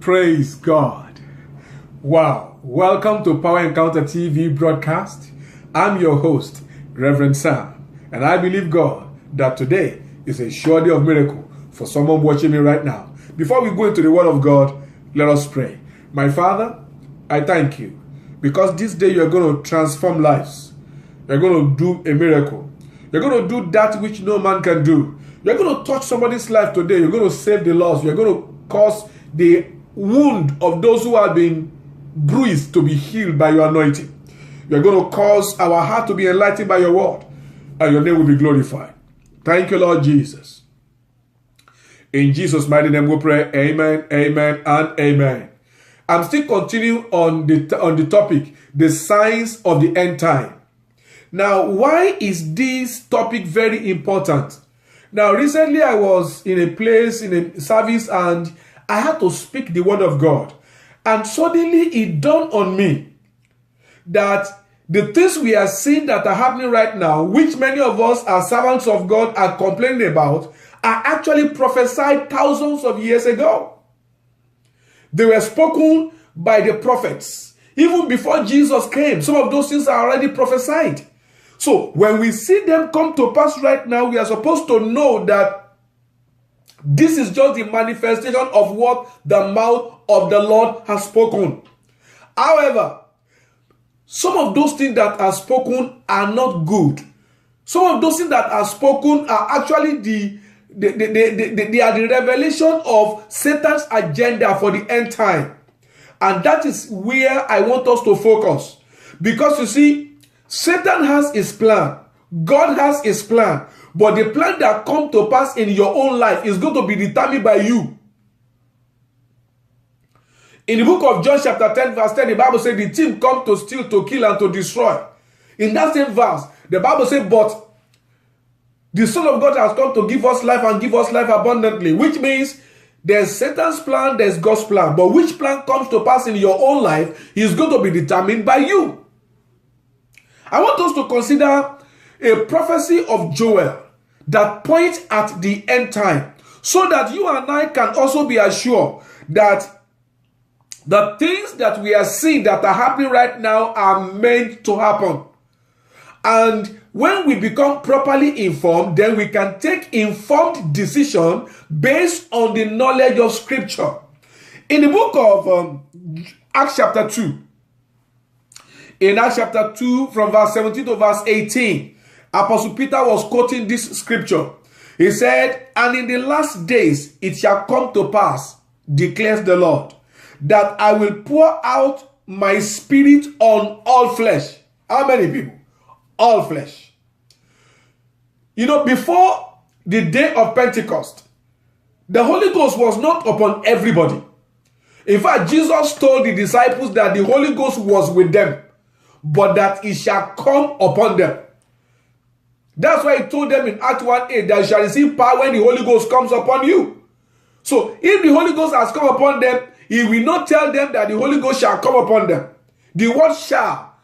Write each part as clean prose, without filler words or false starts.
Praise God. Wow. Welcome to Power Encounter TV broadcast. I'm your host, Reverend Sam, and I believe God that today is a sure day of miracle for someone watching me right now. Before we go into the Word of God, let us pray. My Father, I thank you because this day you are going to transform lives. You're going to do a miracle. You're going to do that which no man can do. You're going to touch somebody's life today. You're going to save the lost. You're going to cause the wound of those who have been bruised to be healed by your anointing. You're going to cause our heart to be enlightened by your word, and your name will be glorified. Thank you, Lord Jesus. In Jesus' mighty name we pray. Amen, amen, and amen. I'm still continuing on the topic, the signs of the end time. Now, why is this topic very important? Now, recently I was in a place, in a service, and I had to speak the word of God. And suddenly it dawned on me that the things we are seeing that are happening right now, which many of us as servants of God are complaining about, are actually prophesied thousands of years ago. They were spoken by the prophets. Even before Jesus came, some of those things are already prophesied. So when we see them come to pass right now, we are supposed to know that this is just the manifestation of what the mouth of the Lord has spoken. However, some of those things that are spoken are not good. Some of those things that are spoken are actually they are the revelation of Satan's agenda for the end time. And that is where I want us to focus. Because you see, Satan has his plan. God has his plan. But the plan that comes to pass in your own life is going to be determined by you. In the book of John chapter 10 verse 10, the Bible says the thief comes to steal, to kill, and to destroy. In that same verse, the Bible says, but the Son of God has come to give us life and give us life abundantly. Which means there's Satan's plan, there's God's plan. But which plan comes to pass in your own life is going to be determined by you. I want us to consider a prophecy of Joel that points at the end time, so that you and I can also be assured that the things that we are seeing that are happening right now are meant to happen. And when we become properly informed, then we can take informed decision based on the knowledge of Scripture. In the book of Acts chapter 2, in Acts chapter 2 from verse 17 to verse 18, Apostle Peter was quoting this scripture. He said, and in the last days it shall come to pass, declares the Lord, that I will pour out my spirit on all flesh. How many people? All flesh. You know, before the day of Pentecost, the Holy Ghost was not upon everybody. In fact, Jesus told the disciples that the Holy Ghost was with them, but that it shall come upon them. That's why he told them in Acts 1:8 that you shall receive power when the Holy Ghost comes upon you. So if the Holy Ghost has come upon them, he will not tell them that the Holy Ghost shall come upon them. The word shall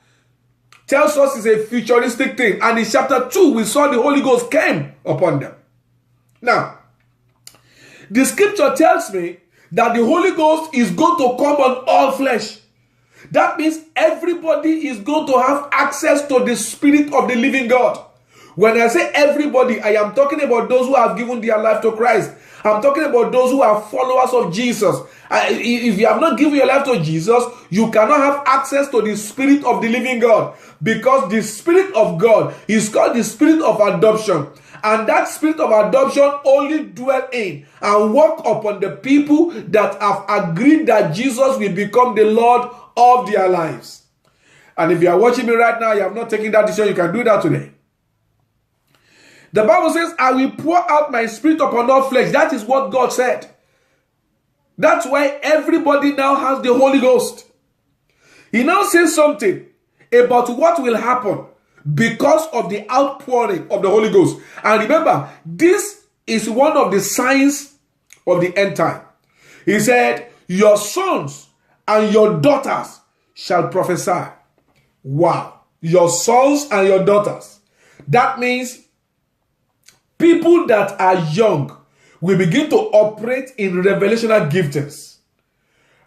tells us is a futuristic thing. And in chapter 2, we saw the Holy Ghost came upon them. Now, the scripture tells me that the Holy Ghost is going to come on all flesh. That means everybody is going to have access to the Spirit of the living God. When I say everybody, I am talking about those who have given their life to Christ. I'm talking about those who are followers of Jesus. If you have not given your life to Jesus, you cannot have access to the Spirit of the living God. Because the Spirit of God is called the Spirit of adoption. And that Spirit of adoption only dwells in and work upon the people that have agreed that Jesus will become the Lord of their lives. And if you are watching me right now, you have not taken that decision, you can do that today. The Bible says, I will pour out my spirit upon all flesh. That is what God said. That's why everybody now has the Holy Ghost. He now says something about what will happen because of the outpouring of the Holy Ghost. And remember, this is one of the signs of the end time. He said, your sons and your daughters shall prophesy. Wow. Your sons and your daughters. That means people that are young will begin to operate in revelational giftings.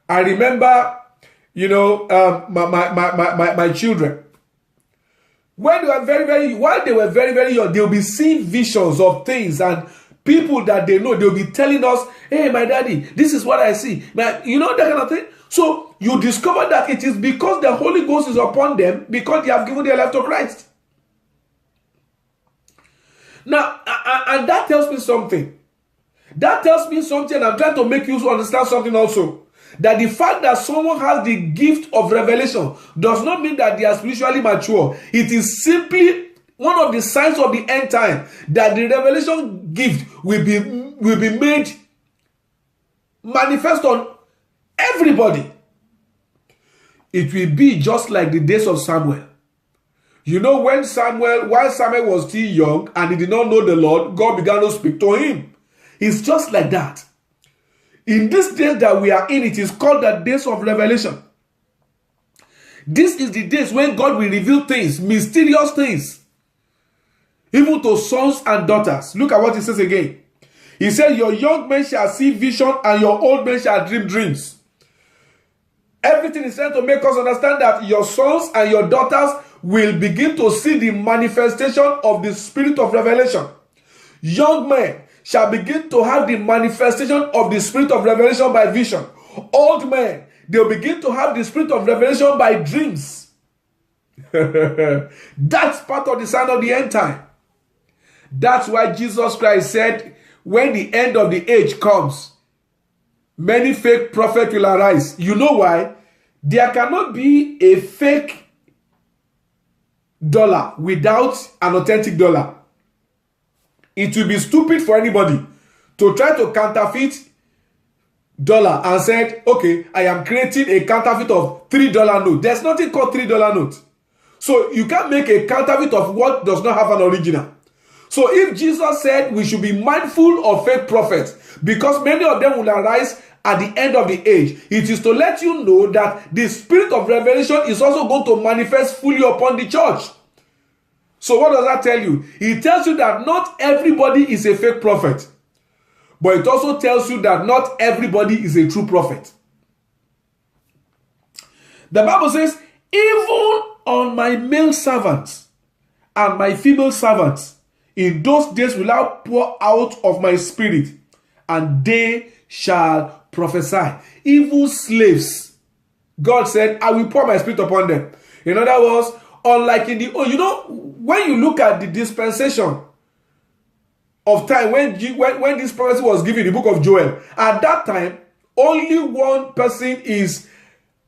I remember, my children. When they were while they were very, very young, they'll be seeing visions of things and people that they know. They'll be telling us, hey, my daddy, this is what I see. That kind of thing. So you discover that it is because the Holy Ghost is upon them because they have given their life to Christ. Now, and that tells me something. That tells me something. I'm trying to make you understand something also. That the fact that someone has the gift of revelation does not mean that they are spiritually mature. It is simply one of the signs of the end time that the revelation gift will be made manifest on everybody. It will be just like the days of Samuel. While Samuel was still young and he did not know the Lord, God began to speak to him. It's just like that. In these days that we are in, it is called the days of revelation. This is the days when God will reveal things, mysterious things, even to sons and daughters. Look at what he says again. He said, your young men shall see vision and your old men shall dream dreams. Everything is trying to make us understand that your sons and your daughters will begin to see the manifestation of the spirit of revelation. Young men shall begin to have the manifestation of the spirit of revelation by vision. Old men, they'll begin to have the spirit of revelation by dreams. That's part of the sign of the end time. That's why Jesus Christ said, when the end of the age comes, many fake prophets will arise. You know why? There cannot be a fake dollar without an authentic dollar. It will be stupid for anybody to try to counterfeit dollar and said, okay, I am creating a counterfeit of $3 note. There's nothing called $3 note. So you can't make a counterfeit of what does not have an original. So if Jesus said we should be mindful of fake prophets because many of them will arise at the end of the age, it is to let you know that the spirit of revelation is also going to manifest fully upon the church. So what does that tell you? It tells you that not everybody is a fake prophet. But it also tells you that not everybody is a true prophet. The Bible says, even on my male servants and my female servants, in those days will I pour out of my spirit, and they shall prophesy. Even slaves, God said, I will pour my spirit upon them. In other words, unlike in the when you look at the dispensation of time when this prophecy was given in the book of Joel, at that time only one person is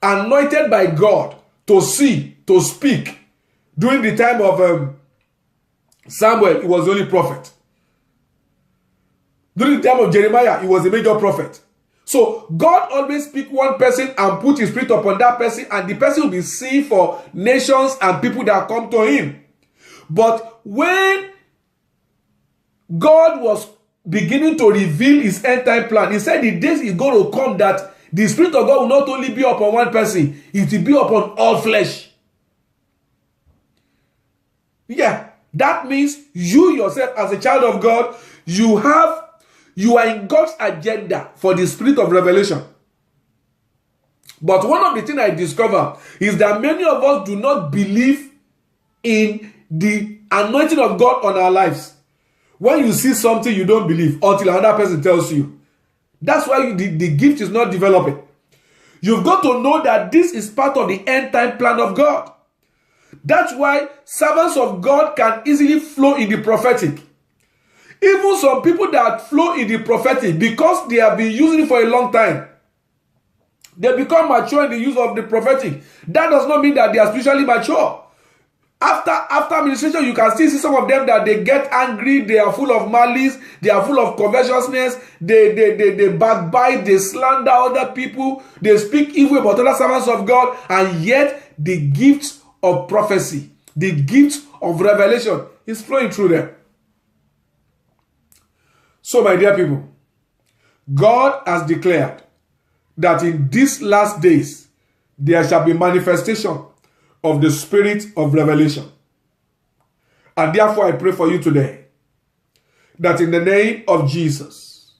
anointed by God to see, to speak. During the time of Samuel, he was the only prophet. During the time of Jeremiah, he was a major prophet. So God always pick one person and put his spirit upon that person, and the person will be seen for nations and people that come to him. But when God was beginning to reveal his end time plan, he said the days is going to come that the spirit of God will not only be upon one person, it will be upon all flesh. Yeah, that means you yourself as a child of God, you are in God's agenda for the spirit of revelation. But one of the things I discovered is that many of us do not believe in the anointing of God on our lives. When you see something, you don't believe until another person tells you. That's why the gift is not developing. You've got to know that this is part of the end time plan of God. That's why servants of God can easily flow in the prophetic. Even some people that flow in the prophetic, because they have been using it for a long time, they become mature in the use of the prophetic. That does not mean that they are spiritually mature. After administration, you can still see some of them that they get angry, they are full of malice, they are full of covetousness, they backbite, they slander other people, they speak evil about other servants of God, and yet the gift of prophecy, the gift of revelation is flowing through them. So, my dear people, God has declared that in these last days there shall be manifestation of the spirit of revelation. And therefore I pray for you today that in the name of Jesus,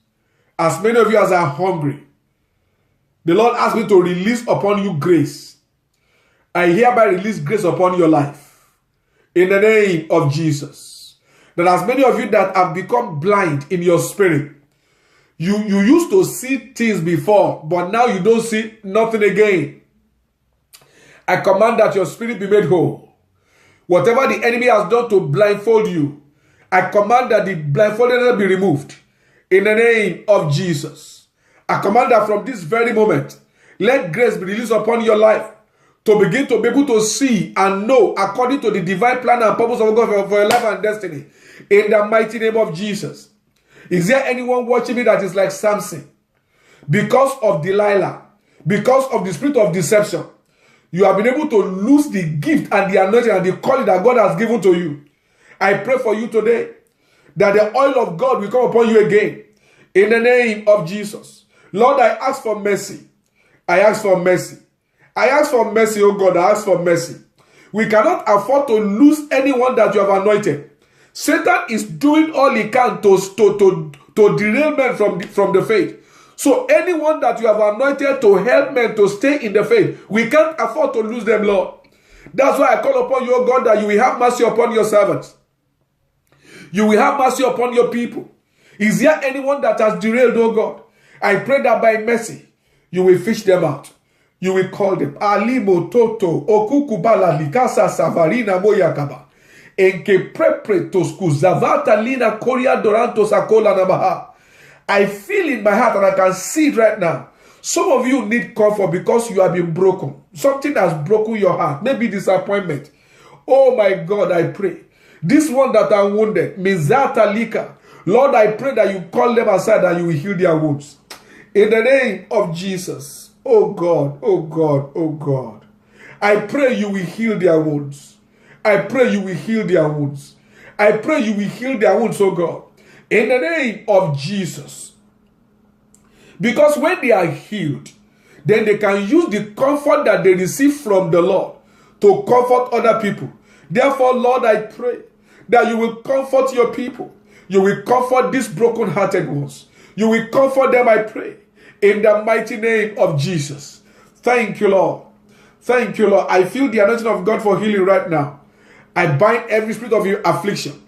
as many of you as are hungry The Lord asked me to release upon you grace. I hereby release grace upon your life. In the name of Jesus. There are many of you that have become blind in your spirit. You used to see things before, but now you don't see nothing again. I command that your spirit be made whole. Whatever the enemy has done to blindfold you, I command that the blindfoldedness be removed. In the name of Jesus. I command that from this very moment, let grace be released upon your life to begin to be able to see and know according to the divine plan and purpose of God for your life and destiny. In the mighty name of Jesus. Is there anyone watching me that is like Samson? Because of Delilah, because of the spirit of deception, you have been able to lose the gift and the anointing and the calling that God has given to you. I pray for you today that the oil of God will come upon you again. In the name of Jesus. Lord, I ask for mercy. I ask for mercy. I ask for mercy, oh God. I ask for mercy. We cannot afford to lose anyone that you have anointed. Satan is doing all he can to derail men from the faith. So anyone that you have anointed to help men to stay in the faith, we can't afford to lose them, Lord. That's why I call upon you, oh God, that you will have mercy upon your servants. You will have mercy upon your people. Is there anyone that has derailed, oh God? I pray that by mercy, you will fish them out. You will call them. Alimo Toto, Okukubala, Likasa, Savarina, Moyakaba. Enke prepre tosku zavata lina koria doranto sakola namaha. I feel in my heart and I can see it right now. Some of you need comfort because you have been broken. Something has broken your heart. Maybe disappointment. Oh my God, I pray. This one that are wounded, Mizata Lika. Lord, I pray that you call them aside and you will heal their wounds. In the name of Jesus. Oh God, oh God, oh God. I pray you will heal their wounds. I pray you will heal their wounds. I pray you will heal their wounds, oh God. In the name of Jesus. Because when they are healed, then they can use the comfort that they receive from the Lord to comfort other people. Therefore, Lord, I pray that you will comfort your people. You will comfort these broken-hearted ones. You will comfort them, I pray, in the mighty name of Jesus. Thank you, Lord. Thank you, Lord. I feel the anointing of God for healing right now. I bind every spirit of affliction.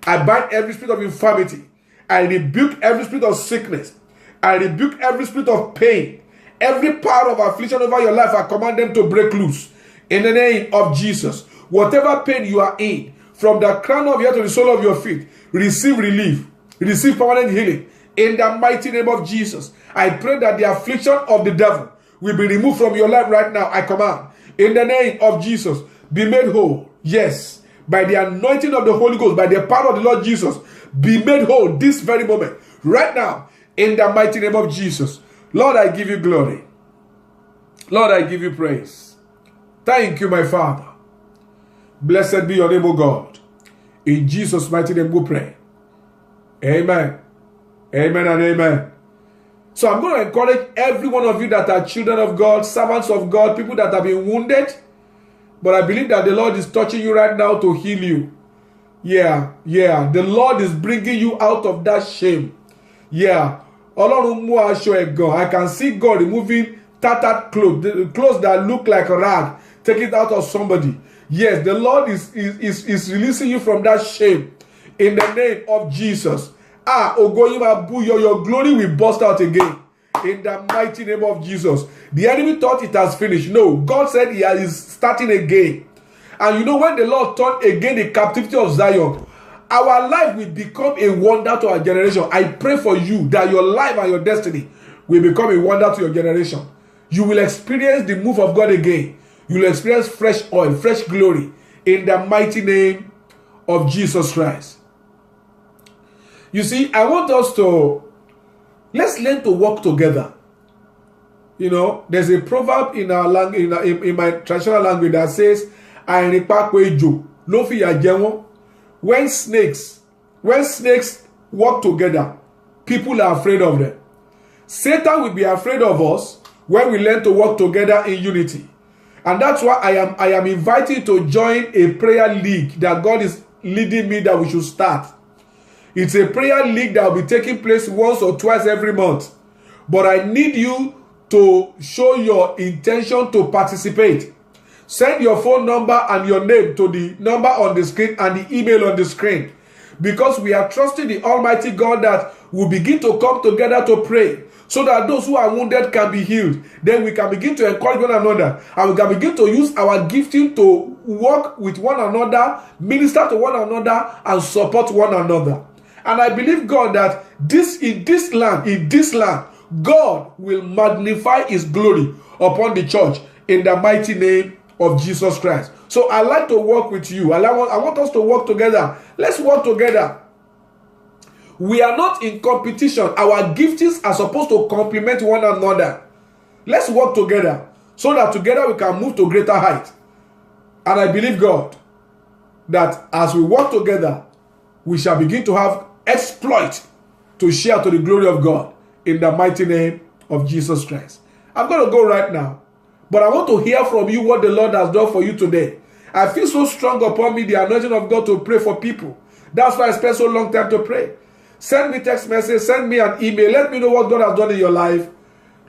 I bind every spirit of infirmity. I rebuke every spirit of sickness. I rebuke every spirit of pain. Every power of affliction over your life, I command them to break loose. In the name of Jesus. Whatever pain you are in, from the crown of your head to the sole of your feet, receive relief. Receive permanent healing. In the mighty name of Jesus. I pray that the affliction of the devil will be removed from your life right now. I command. In the name of Jesus. Be made whole. Yes, by the anointing of the Holy Ghost, by the power of the Lord Jesus, be made whole this very moment, right now, in the mighty name of Jesus. Lord, I give you glory. Lord, I give you praise. Thank you, my Father. Blessed be your name, O God. In Jesus' mighty name we pray. Amen. Amen and amen. So I'm going to encourage every one of you that are children of God, servants of God, people that have been wounded. But I believe that the Lord is touching you right now to heal you. Yeah. The Lord is bringing you out of that shame. Yeah. I can see God removing tattered clothes that look like a rag, take it out of somebody. Yes, the Lord is releasing you from that shame. In the name of Jesus. Your glory will burst out again. In the mighty name of Jesus. The enemy thought it has finished. No, God said he is starting again. And you know, when the Lord turned again the captivity of Zion, our life will become a wonder to our generation. I pray for you that your life and your destiny will become a wonder to your generation. You will experience the move of God again. You will experience fresh oil, fresh glory, in the mighty name of Jesus Christ. You see, I want us to let's learn to work together. You know, there's a proverb in our language, in my traditional language, that says, when snakes work together, people are afraid of them. Satan will be afraid of us when we learn to work together in unity. And that's why I am inviting you to join a prayer league that God is leading me that we should start. It's a prayer league that will be taking place once or twice every month. But I need you to show your intention to participate. Send your phone number and your name to the number on the screen and the email on the screen, because we are trusting the Almighty God that we'll begin to come together to pray, so that those who are wounded can be healed. Then we can begin to encourage one another, and we can begin to use our gifting to work with one another, minister to one another, and support one another. And I believe, God, that in this land, God will magnify his glory upon the church in the mighty name of Jesus Christ. So I like to work with you. I want us to work together. Let's work together. We are not in competition. Our giftings are supposed to complement one another. Let's work together, so that together we can move to greater height. And I believe, God, that as we work together, we shall begin to have exploit to share to the glory of God in the mighty name of Jesus Christ. I'm going to go right now, but I want to hear from you what the Lord has done for you today. I feel so strong upon me, the anointing of God, to pray for people. That's why I spent so long time to pray. Send me text message, send me an email. Let me know what God has done in your life.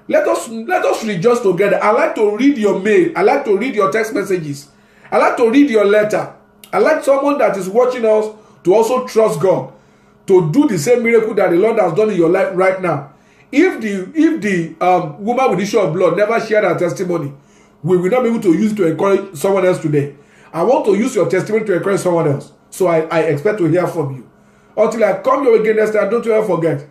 Let us rejoice together. I like to read your mail. I like to read your text messages. I like to read your letter. I like someone that is watching us to also trust God to do the same miracle that the Lord has done in your life right now. If the woman with the issue of blood never shared her testimony, we will not be able to use it to encourage someone else today. I want to use your testimony to encourage someone else. So I expect to hear from you. Until I come your way again next time, don't you ever forget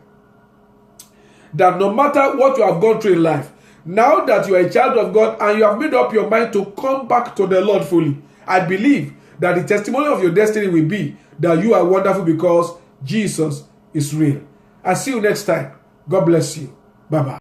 that no matter what you have gone through in life, now that you are a child of God and you have made up your mind to come back to the Lord fully, I believe that the testimony of your destiny will be that you are wonderful because Jesus is real. I'll see you next time. God bless you. Bye-bye.